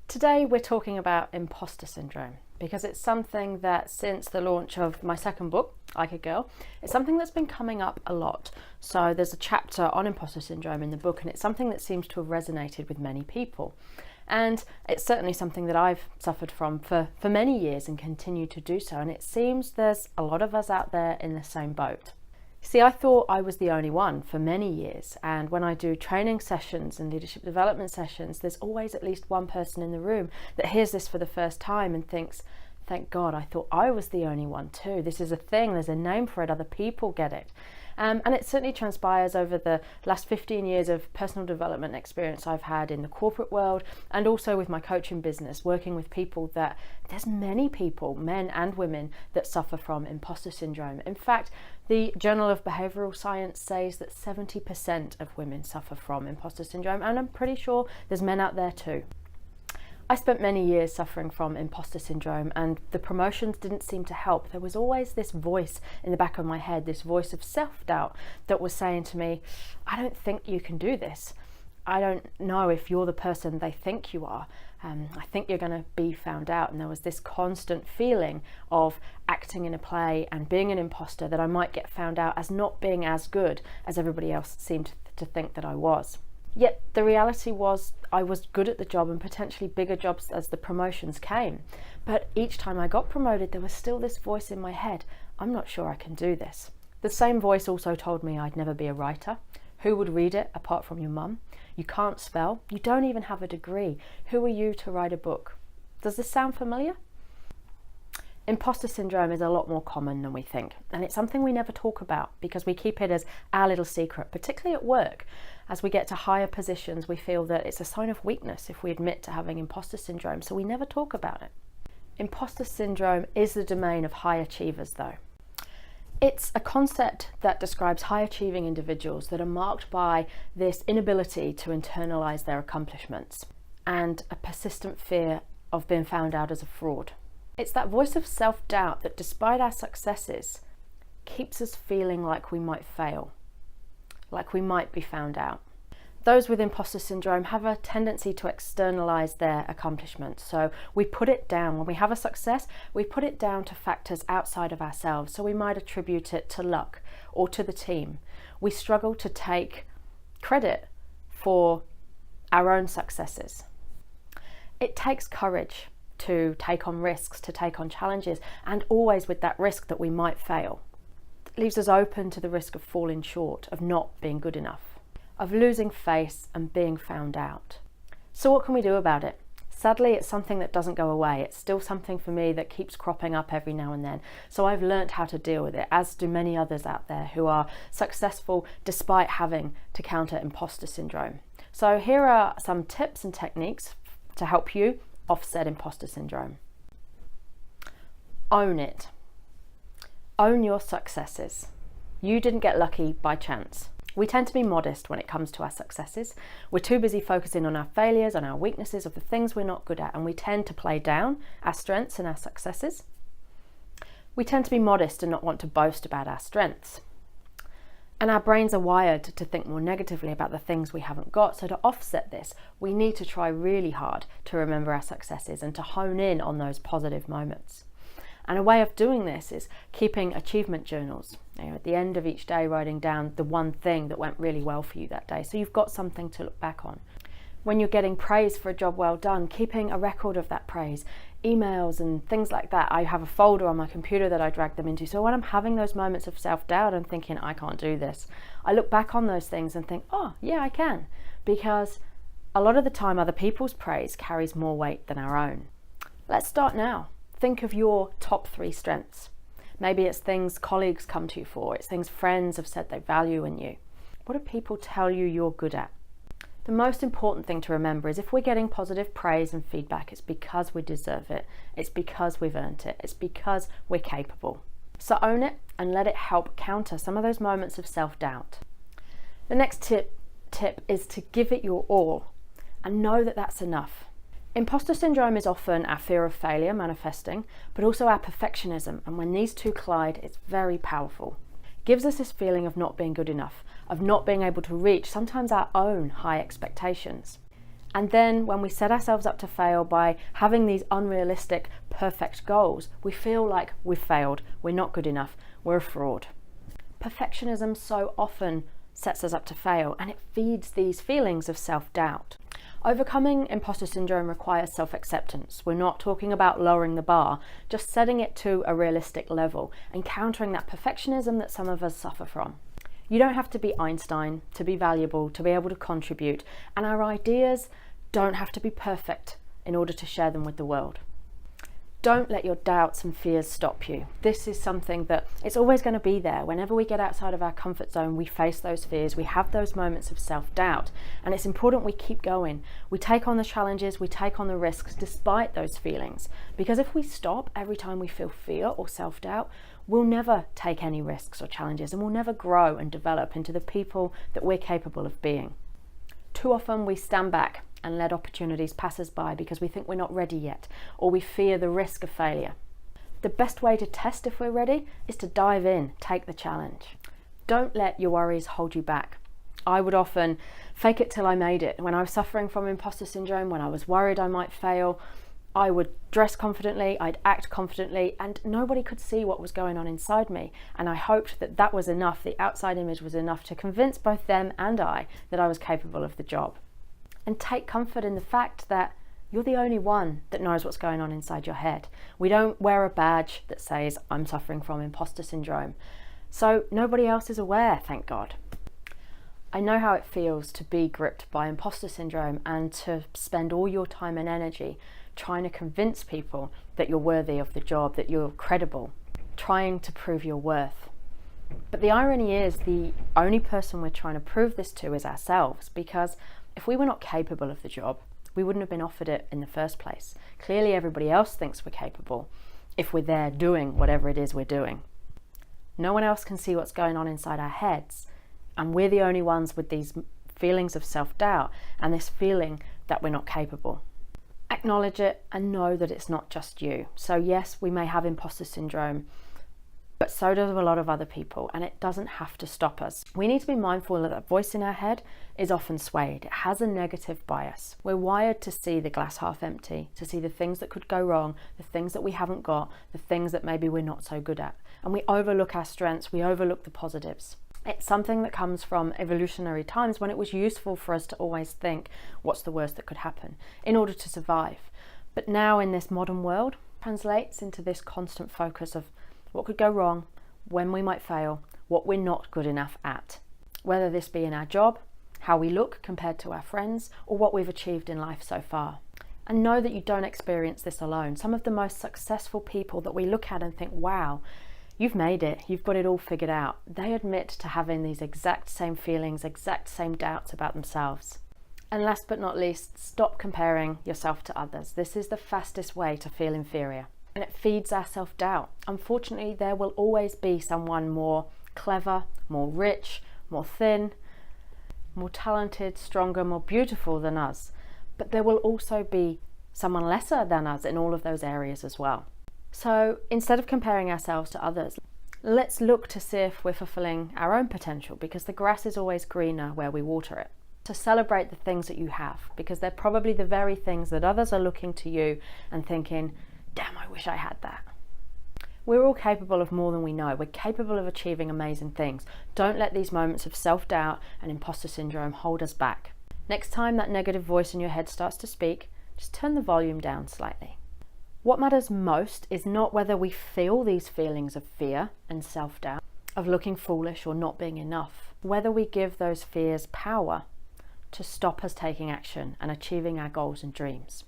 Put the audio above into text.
Today we're talking about imposter syndrome because it's something that since the launch of my second book, Like a Girl, it's something that's been coming up a lot. So there's a chapter on imposter syndrome in the book, and it's something that seems to have resonated with many people. And it's certainly something that I've suffered from for many years and continue to do so. And it seems there's a lot of us out there in the same boat. See, I thought I was the only one for many years, and when I do training sessions and leadership development sessions, there's always at least one person in the room that hears this for the first time and thinks, thank God, I thought I was the only one too. This is a thing, there's a name for it, other people get it. And it certainly transpires over the last 15 years of personal development experience I've had in the corporate world and also with my coaching business, working with people that there's many people, men and women, that suffer from imposter syndrome. In fact, the Journal of Behavioral Science says that 70% of women suffer from imposter syndrome, and I'm pretty sure there's men out there too. I spent many years suffering from imposter syndrome, and the promotions didn't seem to help. There was always this voice in the back of my head, this voice of self-doubt that was saying to me, I don't think you can do this. I don't know if you're the person they think you are. I think you're going to be found out. And there was this constant feeling of acting in a play and being an imposter, that I might get found out as not being as good as everybody else seemed to think that I was. Yet the reality was I was good at the job, and potentially bigger jobs as the promotions came. But each time I got promoted, there was still this voice in my head, I'm not sure I can do this. The same voice also told me I'd never be a writer. Who would read it apart from your mum? You can't spell. You don't even have a degree. Who are you to write a book? Does this sound familiar? Imposter syndrome is a lot more common than we think, and it's something we never talk about because we keep it as our little secret, particularly at work. As we get to higher positions, we feel that it's a sign of weakness if we admit to having imposter syndrome, so we never talk about it. Imposter syndrome is the domain of high achievers, though. It's a concept that describes high achieving individuals that are marked by this inability to internalize their accomplishments and a persistent fear of being found out as a fraud. It's that voice of self-doubt that, despite our successes, keeps us feeling like we might fail, like we might be found out. Those with imposter syndrome have a tendency to externalize their accomplishments. So we put it down. When we have a success, we put it down to factors outside of ourselves. So we might attribute it to luck or to the team. We struggle to take credit for our own successes. It takes courage to take on risks, to take on challenges, and always with that risk that we might fail. It leaves us open to the risk of falling short, of not being good enough, of losing face and being found out. So what can we do about it? Sadly, it's something that doesn't go away. It's still something for me that keeps cropping up every now and then. So I've learned how to deal with it, as do many others out there who are successful despite having to counter imposter syndrome. So here are some tips and techniques to help you offset imposter syndrome. Own it. Own your successes. You didn't get lucky by chance. We tend to be modest when it comes to our successes. We're too busy focusing on our failures, on our weaknesses, of the things we're not good at, and we tend to play down our strengths and our successes. We tend to be modest and not want to boast about our strengths. And our brains are wired to think more negatively about the things we haven't got. So to offset this, we need to try really hard to remember our successes and to hone in on those positive moments. And a way of doing this is keeping achievement journals. At the end of each day, writing down the one thing that went really well for you that day. So you've got something to look back on. When you're getting praise for a job well done, keeping a record of that praise, emails and things like that. I have a folder on my computer that I drag them into. So when I'm having those moments of self-doubt and thinking, I can't do this, I look back on those things and think, oh, yeah, I can. Because a lot of the time, other people's praise carries more weight than our own. Let's start now. Think of your top 3 strengths. Maybe it's things colleagues come to you for. It's things friends have said they value in you. What do people tell you you're good at? The most important thing to remember is if we're getting positive praise and feedback, it's because we deserve it. It's because we've earned it. It's because we're capable. So own it and let it help counter some of those moments of self-doubt. The next tip is to give it your all and know that that's enough. Imposter syndrome is often our fear of failure manifesting, but also our perfectionism. And when these two collide, it's very powerful. It gives us this feeling of not being good enough, of not being able to reach sometimes our own high expectations. And then when we set ourselves up to fail by having these unrealistic, perfect goals, we feel like we've failed, we're not good enough, we're a fraud. Perfectionism so often sets us up to fail, and it feeds these feelings of self-doubt. Overcoming imposter syndrome requires self-acceptance. We're not talking about lowering the bar, just setting it to a realistic level and countering that perfectionism that some of us suffer from. You don't have to be Einstein to be valuable, to be able to contribute, and our ideas don't have to be perfect in order to share them with the world. Don't let your doubts and fears stop you. This is something that it's always going to be there. Whenever we get outside of our comfort zone, we face those fears, we have those moments of self-doubt, and it's important we keep going. We take on the challenges, we take on the risks despite those feelings, because if we stop every time we feel fear or self-doubt, we'll never take any risks or challenges, and we'll never grow and develop into the people that we're capable of being. Too often we stand back and let opportunities pass us by because we think we're not ready yet, or we fear the risk of failure. The best way to test if we're ready is to dive in, take the challenge. Don't let your worries hold you back. I would often fake it till I made it. When I was suffering from imposter syndrome, when I was worried I might fail, I would dress confidently, I'd act confidently, and nobody could see what was going on inside me. And I hoped that that was enough, the outside image was enough to convince both them and I that I was capable of the job. And take comfort in the fact that you're the only one that knows what's going on inside your head. We don't wear a badge that says, I'm suffering from imposter syndrome. So nobody else is aware, thank God. I know how it feels to be gripped by imposter syndrome and to spend all your time and energy trying to convince people that you're worthy of the job, that you're credible, trying to prove your worth. But the irony is the only person we're trying to prove this to is ourselves, because if we were not capable of the job, we wouldn't have been offered it in the first place. Clearly everybody else thinks we're capable if we're there doing whatever it is we're doing. No one else can see what's going on inside our heads, and we're the only ones with these feelings of self-doubt and this feeling that we're not capable. Acknowledge it and know that it's not just you. So yes, we may have imposter syndrome, but so does a lot of other people, and it doesn't have to stop us. We need to be mindful that that voice in our head is often swayed. It has a negative bias. We're wired to see the glass half empty, to see the things that could go wrong, the things that we haven't got, the things that maybe we're not so good at. And we overlook our strengths, we overlook the positives. It's something that comes from evolutionary times when it was useful for us to always think, what's the worst that could happen, in order to survive. But now in this modern world, translates into this constant focus of what could go wrong, when we might fail, what we're not good enough at. Whether this be in our job, how we look compared to our friends, or what we've achieved in life so far. And know that you don't experience this alone. Some of the most successful people that we look at and think, wow, you've made it, you've got it all figured out. They admit to having these exact same feelings, exact same doubts about themselves. And last but not least, stop comparing yourself to others. This is the fastest way to feel inferior. And it feeds our self-doubt. Unfortunately, there will always be someone more clever, more rich, more thin, more talented, stronger, more beautiful than us. But there will also be someone lesser than us in all of those areas as well. So instead of comparing ourselves to others, let's look to see if we're fulfilling our own potential, because the grass is always greener where we water it. To celebrate the things that you have, because they're probably the very things that others are looking to you and thinking, damn, I wish I had that. We're all capable of more than we know. We're capable of achieving amazing things. Don't let these moments of self-doubt and imposter syndrome hold us back. Next time that negative voice in your head starts to speak, just turn the volume down slightly. What matters most is not whether we feel these feelings of fear and self-doubt, of looking foolish or not being enough, whether we give those fears power to stop us taking action and achieving our goals and dreams.